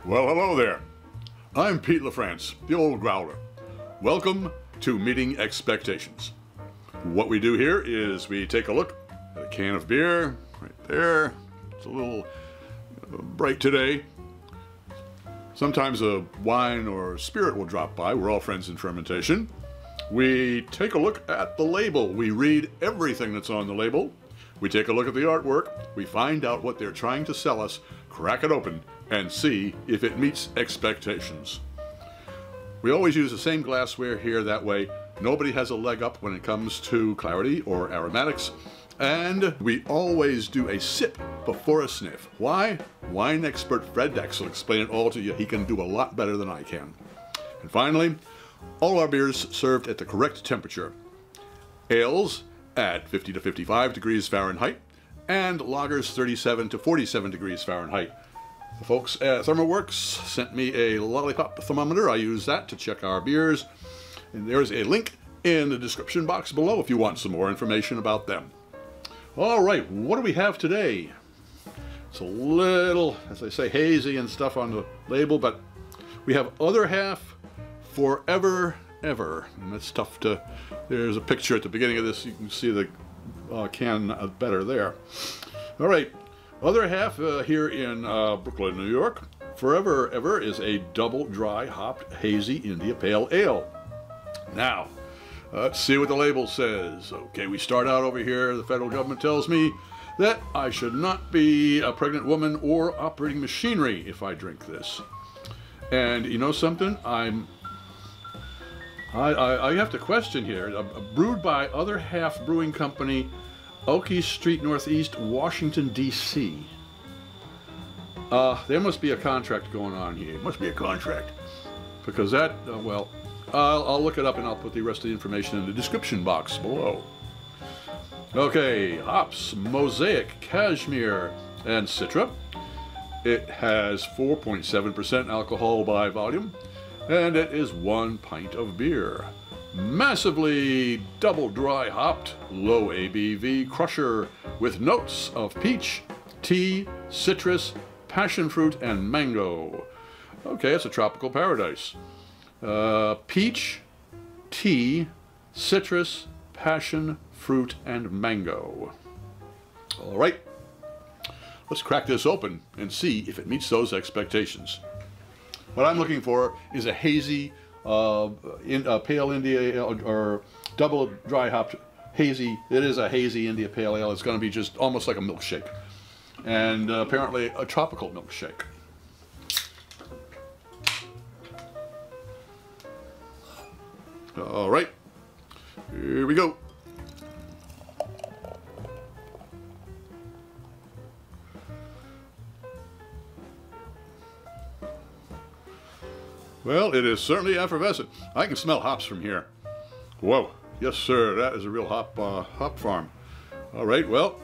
Well, hello there. I'm Pete LaFrance, the old Growler. Welcome to Meeting Expectations. What we do here is we take a look at a can of beer, right there. It's a little bright today. Sometimes a wine or spirit will drop by. We're all friends in fermentation. We take a look at the label. We read everything that's on the label. We take a look at the artwork. We find out what they're trying to sell us, crack it open, and see if it meets expectations. We always use the same glassware here, that way nobody has a leg up when it comes to clarity or aromatics. And we always do a sip before a sniff. Why? Wine expert Fred Dex will explain it all to you. He can do a lot better than I can. And finally, all our beers served at the correct temperature. Ales at 50 to 55 degrees Fahrenheit, and lagers 37 to 47 degrees Fahrenheit. The folks at ThermoWorks sent me a lollipop thermometer. I use that to check our beers. And there's a link in the description box below if you want some more information about them. All right, what do we have today? It's a little, as I say, hazy and stuff on the label, but we have Other Half Forever Ever. And that's tough to, there's a picture at the beginning of this. You can see the can better there. All right. Other Half here in Brooklyn, New York. Forever Ever is a double dry hopped hazy India Pale Ale. Now, let's see what the label says. Okay, we start out over here. The federal government tells me that I should not be a pregnant woman or operating machinery if I drink this. And you know something? I have to question here. Brewed by Other Half Brewing Company, Oakey Street, Northeast, Washington, D.C. There must be a contract going on here. It must be a contract. Because that, well, I'll look it up and I'll put the rest of the information in the description box below. Okay, hops, Mosaic, Cashmere, and Citra. It has 4.7% alcohol by volume, and it is 1 pint of beer. Massively double dry hopped, low ABV crusher with notes of peach, tea, citrus, passion fruit, and mango. Okay, it's a tropical paradise. Peach, tea, citrus, passion fruit, and mango. All right, let's crack this open and see if it meets those expectations. What I'm looking for is a hazy Pale India or double dry hopped hazy. It is a hazy India Pale Ale. It's going to be just almost like a milkshake, and apparently a tropical milkshake. All right, here we go. Well, it is certainly effervescent. I can smell hops from here. Whoa, yes sir, that is a real hop farm. All right, well,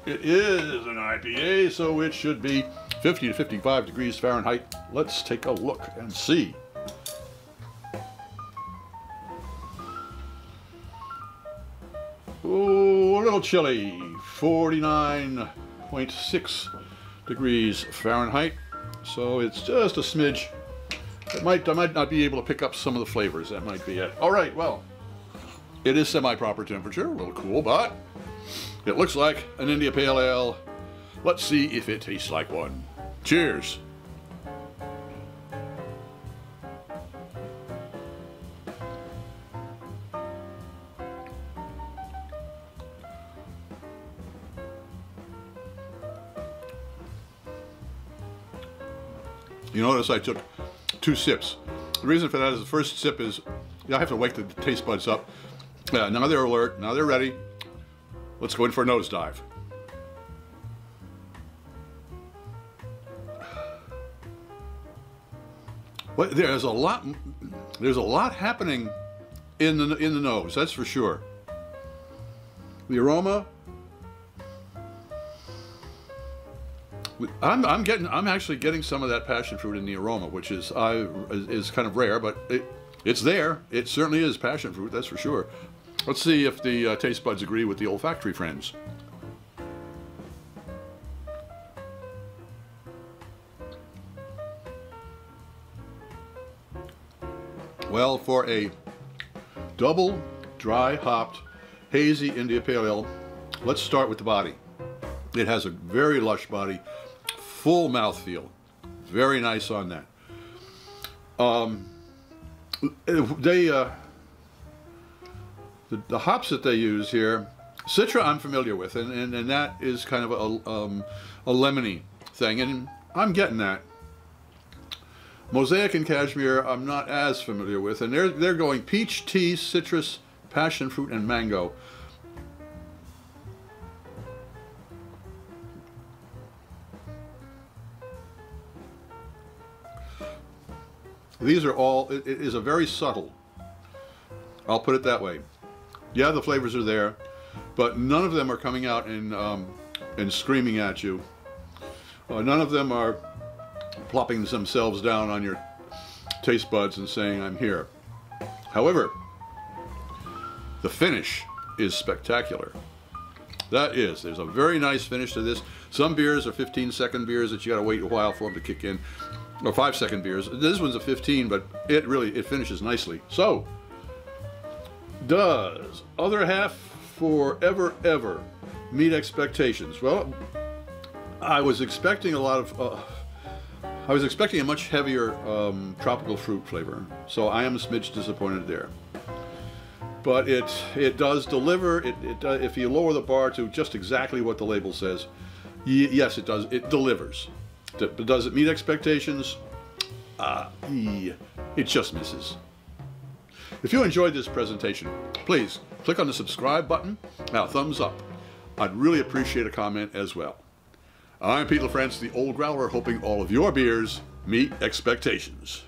it is an IPA, so it should be 50 to 55 degrees Fahrenheit. Let's take a look and see. Oh, a little chilly, 49.6 degrees Fahrenheit. So it's just a smidge. I might not be able to pick up some of the flavors. That might be it. All right, well, it is semi-proper temperature, a little cool, but it looks like an India Pale Ale. Let's see if it tastes like one. Cheers. You notice I took 2 sips. The reason for that is the first sip is I have to wake the taste buds up. Now they're alert, now they're ready. Let's go in for a nosedive. Well, there's a lot happening in the nose, that's for sure. The aroma, I'm actually getting some of that passion fruit in the aroma, which is kind of rare, but it's there. It certainly is passion fruit, that's for sure. Let's see if the taste buds agree with the olfactory friends. Well, for a double dry hopped hazy India Pale Ale, let's start with the body. It has a very lush body, full mouthfeel, very nice on that. The hops that they use here, Citra I'm familiar with, and that is kind of a lemony thing, and I'm getting that. Mosaic and Cashmere I'm not as familiar with, and they're going peach, tea, citrus, passion fruit, and mango. These are all, it is a very subtle, I'll put it that way. Yeah, the flavors are there, but none of them are coming out and screaming at you. None of them are plopping themselves down on your taste buds and saying, I'm here. However, the finish is spectacular. There's a very nice finish to this. Some beers are 15-second beers that you gotta wait a while for them to kick in. Or 5-second beers. This one's a 15, but it finishes nicely. So, does Other Half Forever Ever meet expectations? Well, I was expecting a lot of, I was expecting a much heavier tropical fruit flavor, so I am a smidge disappointed there. But it does deliver. If you lower the bar to just exactly what the label says, yes, it does. It delivers. Does it meet expectations? It just misses. If you enjoyed this presentation, please click on the subscribe button. Now, thumbs up. I'd really appreciate a comment as well. I'm Pete LaFrance, the Old Growler, hoping all of your beers meet expectations.